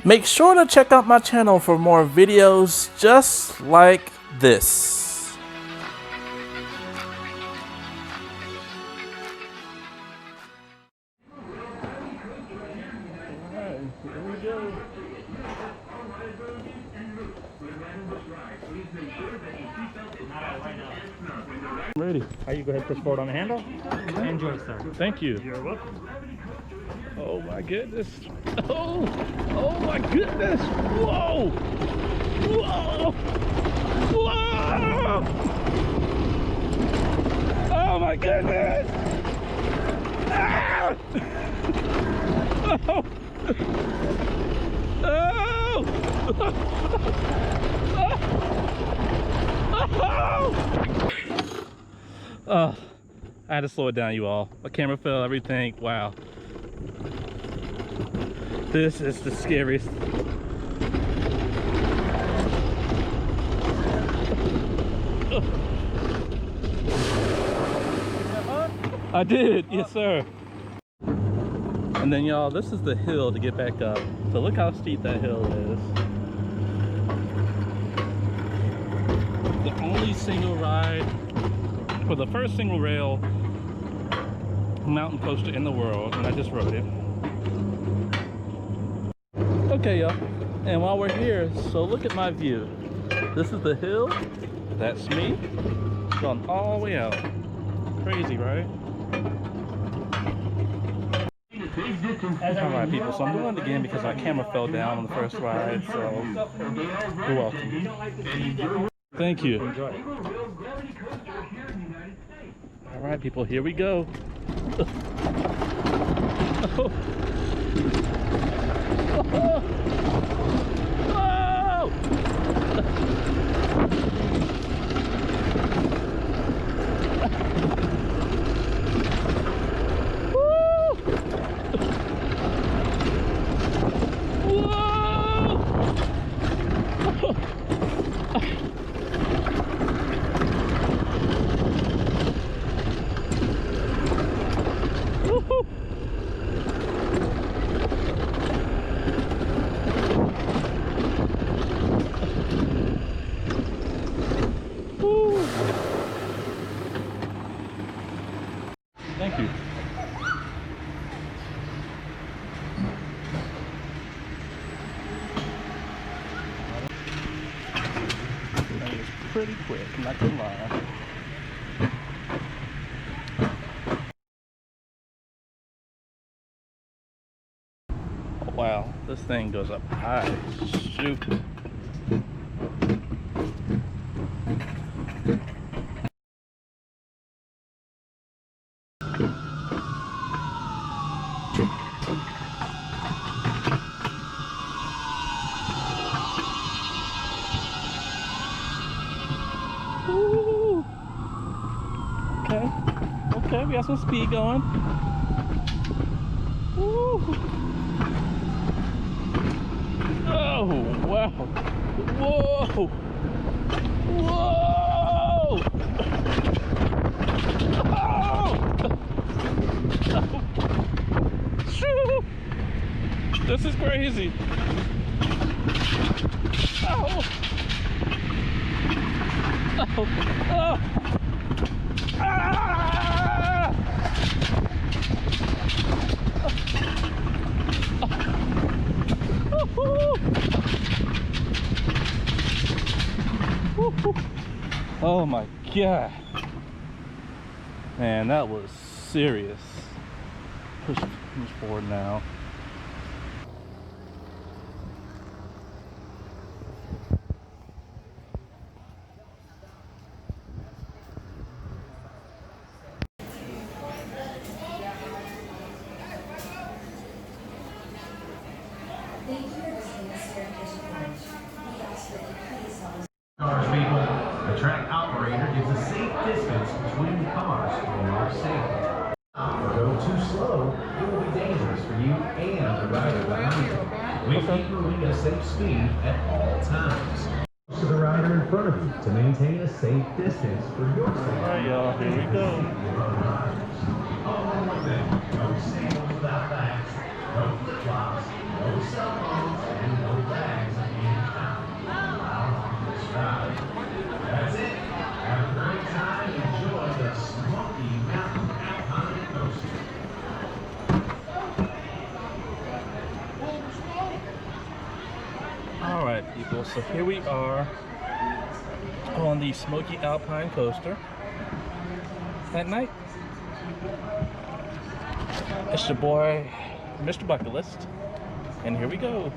Make sure to check out my channel for more videos just like this. I'm ready. You go ahead and push forward on the handle. Okay. Enjoy, sir. Thank you. You're welcome. Oh my goodness. Oh my goodness. Whoa. Whoa. Whoa. Oh my goodness. Ah. Oh. Oh. I had to slow it down, you all. My camera fell, everything. Wow. This is the scariest. I did, yes sir. And then y'all, this is the hill to get back up. So look how steep that hill is. The only single ride, for the first single rail mountain coaster in the world, and I just rode it. Okay y'all, and while we're here, so look at my view. This is the hill, that's me, going all the way out. Crazy, right? Alright people, so I'm doing it again because my camera fell down on the first ride, so you're welcome. Thank you. Alright people, here we go. Oh. Oh. Thank you. That was pretty quick, I'm not gonna lie. Oh, wow, this thing goes up high. Shoot. Ooh. Okay, we got some speed going. Ooh. Oh, wow. Whoa. Whoa. Oh. Shoo. This is crazy. Oh. Oh. Oh. Ah. Oh my god, man, that was serious. Push forward now. The track operator gives a safe distance between the cars for your safety. If you go too slow, it will be dangerous for you and the rider behind you. We keep moving at a safe speed at all times. To the rider, front of you to maintain a safe distance for your safety. All right, y'all, here we go. Oh, one thing, no singles without bags, no flip-flops, no cell phones, and no bags being found out on this ride. That's it. Have a great time. Enjoy the Smoky Mountain Alpine Coaster. All right, people, so here we are on the Smoky Alpine Coaster at night. It's your boy, Mr. Bucket List, and here we go.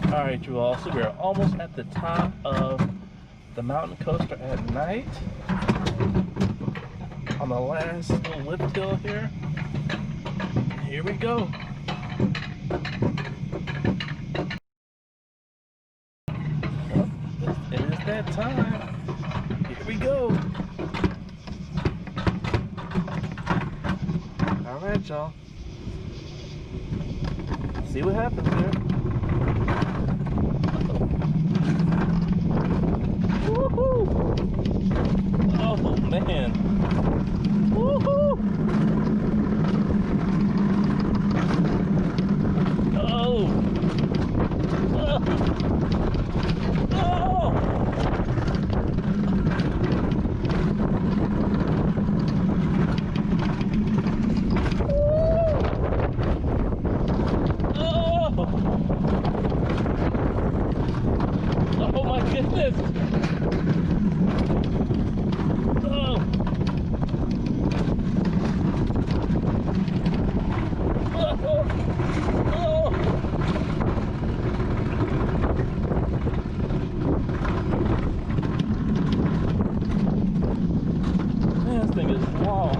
All right, you all, so we're almost at the top of the mountain coaster at night. On the last little lift hill here. Here we go. It is that time. Here we go. All right, y'all. See what happens here. Woohoo! Oh man. Woohoo! Oh! Oh! Oh! Oh my goodness! Oh! Man, this thing is long.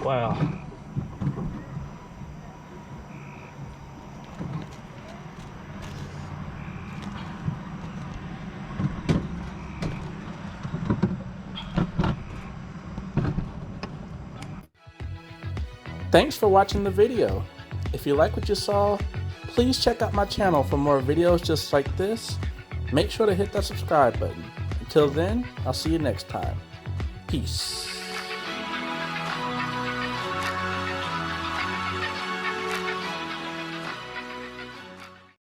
Wow. Thanks for watching the video. If you like what you saw, please check out my channel for more videos just like this. Make sure to hit that subscribe button. Until then, I'll see you next time. Peace.